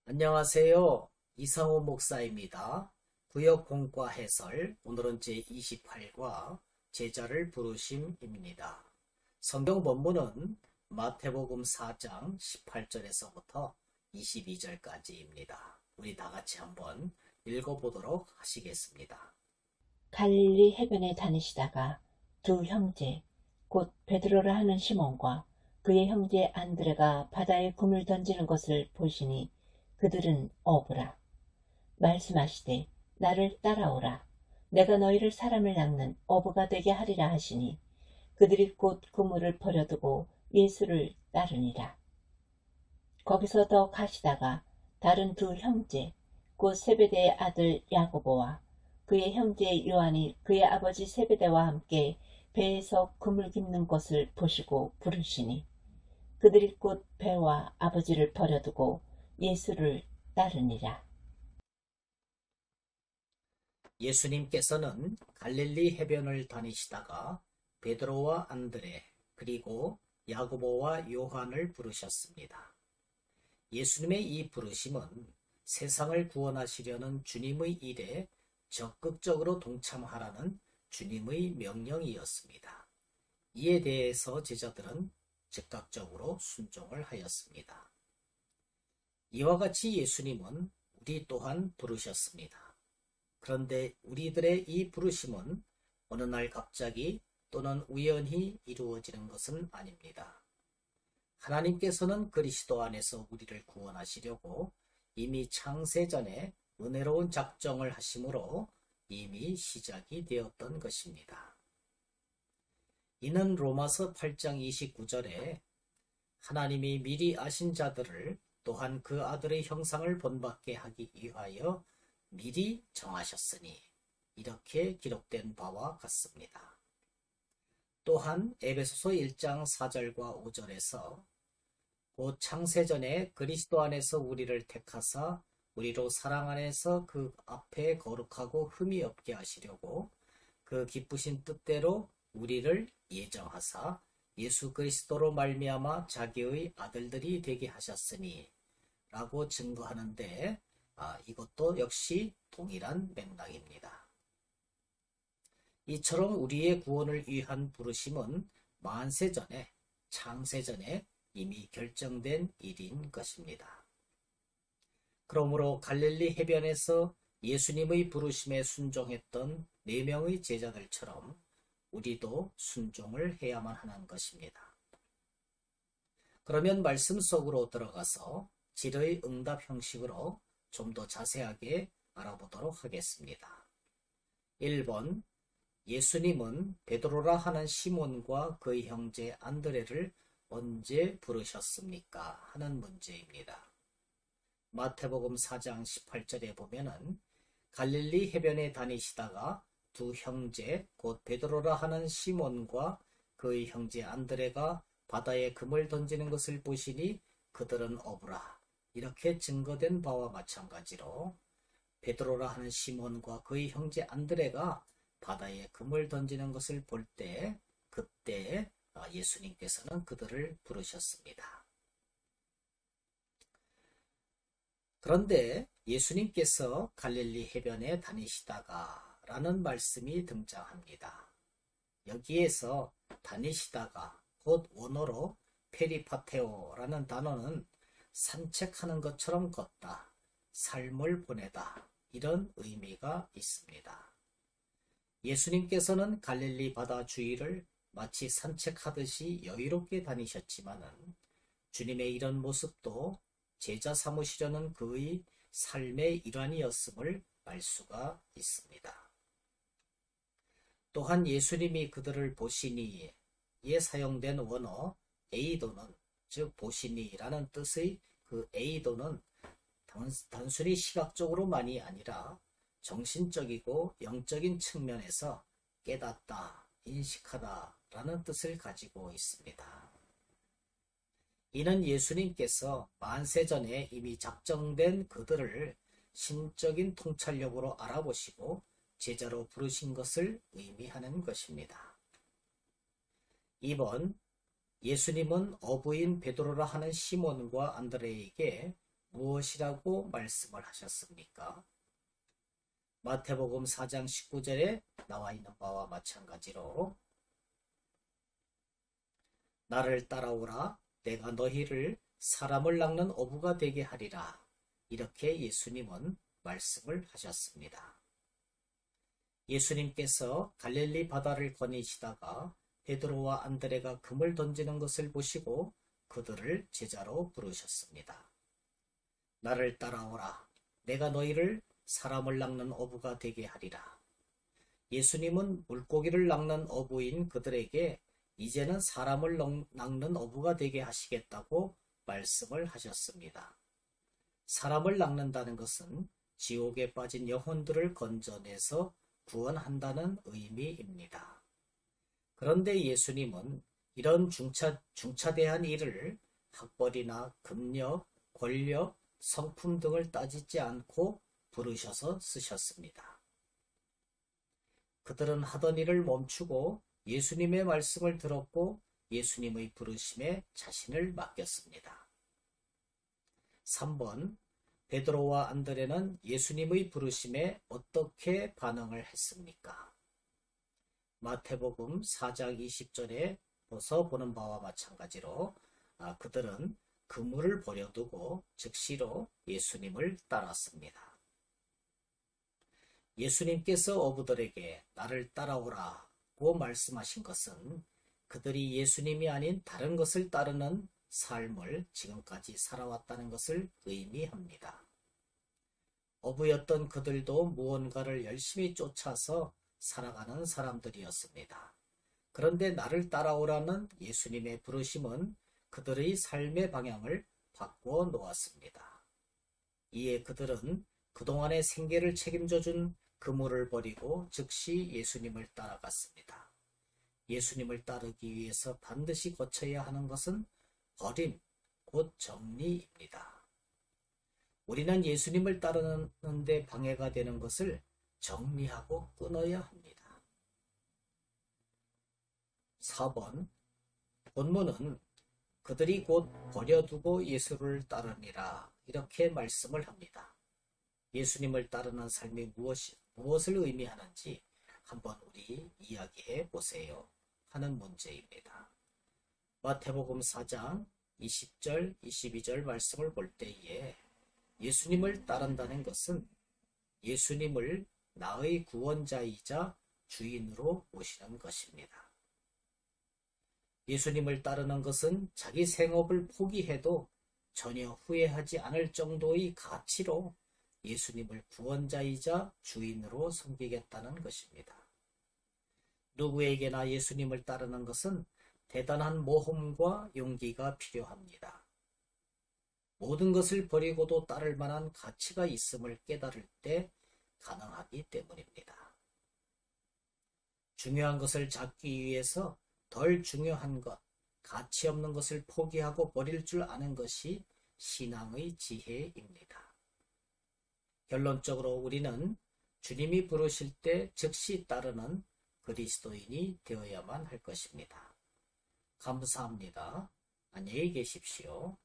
안녕하세요. 이상호 목사입니다. 구역 공과 해설, 오늘은 제28과 제자를 부르심입니다. 성경 본문은 마태복음 4장 18절에서부터 22절까지입니다. 우리 다 같이 한번 읽어보도록 하시겠습니다. 갈릴리 해변에 다니시다가 두 형제, 곧 베드로라 하는 시몬과 그의 형제 안드레가 바다에 금을 던지는 것을 보시니 그들은 어부라. 말씀하시되 나를 따라오라. 내가 너희를 사람을 낚는 어부가 되게 하리라 하시니 그들이 곧 그물을 버려두고 예수를 따르니라. 거기서 더 가시다가 다른 두 형제, 곧 세베대의 아들 야고보와 그의 형제 요한이 그의 아버지 세베대와 함께 배에서 그물 깁는 것을 보시고 부르시니 그들이 곧 배와 아버지를 버려두고 예수를 따르니라. 예수님께서는 갈릴리 해변을 다니시다가 베드로와 안드레 그리고 야고보와 요한을 부르셨습니다. 예수님의 이 부르심은 세상을 구원하시려는 주님의 일에 적극적으로 동참하라는 주님의 명령이었습니다. 이에 대해서 제자들은 즉각적으로 순종을 하였습니다. 이와 같이 예수님은 우리 또한 부르셨습니다. 그런데 우리들의 이 부르심은 어느 날 갑자기 또는 우연히 이루어지는 것은 아닙니다. 하나님께서는 그리스도 안에서 우리를 구원하시려고 이미 창세전에 은혜로운 작정을 하심으로 이미 시작이 되었던 것입니다. 이는 로마서 8장 29절에 하나님이 미리 아신 자들을 또한 그 아들의 형상을 본받게 하기 위하여 미리 정하셨으니 이렇게 기록된 바와 같습니다. 또한 에베소서 1장 4절과 5절에서 곧 창세전에 그리스도 안에서 우리를 택하사 우리로 사랑 안에서 그 앞에 거룩하고 흠이 없게 하시려고 그 기쁘신 뜻대로 우리를 예정하사 예수 그리스도로 말미암아 자기의 아들들이 되게 하셨으니 라고 증거하는데 이것도 역시 동일한 맥락입니다. 이처럼 우리의 구원을 위한 부르심은 만세전에 창세전에 이미 결정된 일인 것입니다. 그러므로 갈릴리 해변에서 예수님의 부르심에 순종했던 4명의 제자들처럼 우리도 순종을 해야만 하는 것입니다. 그러면 말씀 속으로 들어가서 질의 응답 형식으로 좀 더 자세하게 알아보도록 하겠습니다. 1번, 예수님은 베드로라 하는 시몬과 그의 형제 안드레를 언제 부르셨습니까? 하는 문제입니다. 마태복음 4장 18절에 보면은 갈릴리 해변에 다니시다가 두 형제 곧 베드로라 하는 시몬과 그의 형제 안드레가 바다에 금을 던지는 것을 보시니 그들은 어부라. 이렇게 증거된 바와 마찬가지로 베드로라 하는 시몬과 그의 형제 안드레가 바다에 금을 던지는 것을 볼 때 그때 예수님께서는 그들을 부르셨습니다. 그런데 예수님께서 갈릴리 해변에 다니시다가 라는 말씀이 등장합니다. 여기에서 다니시다가 곧 원어로 페리파테오라는 단어는 산책하는 것처럼 걷다, 삶을 보내다 이런 의미가 있습니다. 예수님께서는 갈릴리 바다 주위를 마치 산책하듯이 여유롭게 다니셨지만은 주님의 이런 모습도 제자 삼으시려는 그의 삶의 일환이었음을 알 수가 있습니다. 또한 예수님이 그들을 보시니에 사용된 원어 에이도는 즉 보시니라는 뜻의 그 에이도는 단순히 시각적으로만이 아니라 정신적이고 영적인 측면에서 깨닫다, 인식하다 라는 뜻을 가지고 있습니다. 이는 예수님께서 만세전에 이미 작정된 그들을 신적인 통찰력으로 알아보시고 제자로 부르신 것을 의미하는 것입니다. 2번, 예수님은 어부인 베드로라 하는 시몬과 안드레에게 무엇이라고 말씀을 하셨습니까? 마태복음 4장 19절에 나와 있는 바와 마찬가지로 나를 따라오라 내가 너희를 사람을 낚는 어부가 되게 하리라. 이렇게 예수님은 말씀을 하셨습니다. 예수님께서 갈릴리 바다를 거니시다가 베드로와 안드레가 금을 던지는 것을 보시고 그들을 제자로 부르셨습니다. 나를 따라오라. 내가 너희를 사람을 낚는 어부가 되게 하리라. 예수님은 물고기를 낚는 어부인 그들에게 이제는 사람을 낚는 어부가 되게 하시겠다고 말씀을 하셨습니다. 사람을 낚는다는 것은 지옥에 빠진 영혼들을 건져내서 구원한다는 의미입니다. 그런데 예수님은 이런 중차대한 일을 학벌이나 금력, 권력, 성품 등을 따지지 않고 부르셔서 쓰셨습니다. 그들은 하던 일을 멈추고 예수님의 말씀을 들었고 예수님의 부르심에 자신을 맡겼습니다. 3번 베드로와 안드레는 예수님의 부르심에 어떻게 반응을 했습니까? 마태복음 4장 20절에 보는 바와 마찬가지로 그들은 그물을 버려두고 즉시로 예수님을 따랐습니다. 예수님께서 어부들에게 나를 따라오라고 말씀하신 것은 그들이 예수님이 아닌 다른 것을 따르는 삶을 지금까지 살아왔다는 것을 의미합니다. 어부였던 그들도 무언가를 열심히 쫓아서 살아가는 사람들이었습니다. 그런데 나를 따라오라는 예수님의 부르심은 그들의 삶의 방향을 바꾸어 놓았습니다. 이에 그들은 그동안의 생계를 책임져 준 그물을 버리고 즉시 예수님을 따라갔습니다. 예수님을 따르기 위해서 반드시 거쳐야 하는 것은 버림, 곧 정리입니다. 우리는 예수님을 따르는 데 방해가 되는 것을 정리하고 끊어야 합니다. 4번 본문은 그들이 곧 버려두고 예수를 따르니라 이렇게 말씀을 합니다. 예수님을 따르는 삶이 무엇을 의미하는지 한번 우리 이야기해 보세요 하는 문제입니다. 마태복음 4장 20절, 22절 말씀을 볼 때에 예수님을 따른다는 것은 예수님을 나의 구원자이자 주인으로 모시는 것입니다. 예수님을 따르는 것은 자기 생업을 포기해도 전혀 후회하지 않을 정도의 가치로 예수님을 구원자이자 주인으로 섬기겠다는 것입니다. 누구에게나 예수님을 따르는 것은 대단한 모험과 용기가 필요합니다. 모든 것을 버리고도 따를 만한 가치가 있음을 깨달을 때 가능하기 때문입니다. 중요한 것을 잡기 위해서 덜 중요한 것, 가치 없는 것을 포기하고 버릴 줄 아는 것이 신앙의 지혜입니다. 결론적으로 우리는 주님이 부르실 때 즉시 따르는 그리스도인이 되어야만 할 것입니다. 감사합니다. 안녕히 계십시오.